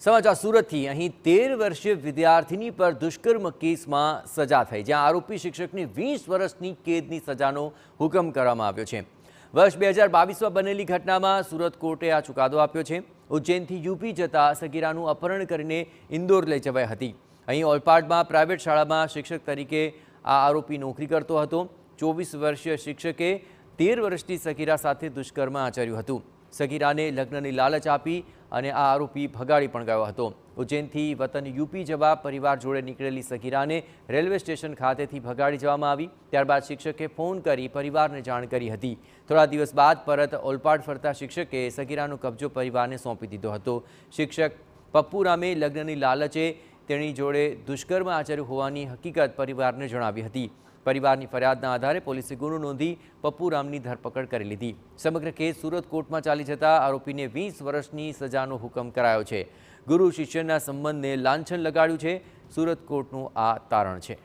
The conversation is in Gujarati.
સમાચાર સુરતથી અહીં 13 વર્ષીય વિદ્યાર્થીની પર દુષ્કર્મ કેસમાં સજા થઈ, જ્યાં આરોપી શિક્ષકની 20 વર્ષની કેદની સજાનો હુકમ કરવામાં આવ્યો છે। વર્ષ 2022માં બનેલી ઘટનામાં સુરત કોર્ટે આ ચુકાદો આપ્યો છે। ઉજ્જૈનથી યુપી જતા સગીરાનું અપહરણ કરીને ઇન્દોર લઈ જવાઈ હતી। અહીં ઓલપાડમાં પ્રાઇવેટ શાળામાં શિક્ષક તરીકે આ આરોપી નોકરી કરતો હતો। 24 વર્ષીય શિક્ષકે 13 વર્ષની સગીરા સાથે દુષ્કર્મ આચર્યું હતું। સગીરાને લગ્નની લાલચ આપી અને આ આરોપી ભગાડી પણ ગયો હતો। ઉજ્જૈનથી વતન યુપી જવા પરિવાર જોડે નીકળેલી સગીરાને રેલવે સ્ટેશન ખાતેથી ભગાડી જવામાં આવી। ત્યારબાદ શિક્ષકે ફોન કરી પરિવારને જાણ કરી હતી। થોડા દિવસ બાદ પરત ઓલપાડ ફરતા શિક્ષકે સગીરાનો કબજો પરિવારને સોંપી દીધો હતો। શિક્ષક પપ્પુ રામે લગ્નની લાલચે તેની જોડે દુષ્કર્મ આચર્યું હોવાની હકીકત પરિવારને જણાવી હતી। પરિવારની ફરિયાદના આધારે પોલીસે ગુનો નોંધી પપ્પુ રામની ધરપકડ કરી લીધી। સમગ્ર કેસ સુરત કોર્ટમાં ચાલી જતા આરોપીને 20 વર્ષની સજાનો હુકમ કરાયો છે। ગુરુ શિષ્યના સંબંધને લાંછન લગાડ્યું છે, સુરત કોર્ટનું આ તારણ છે।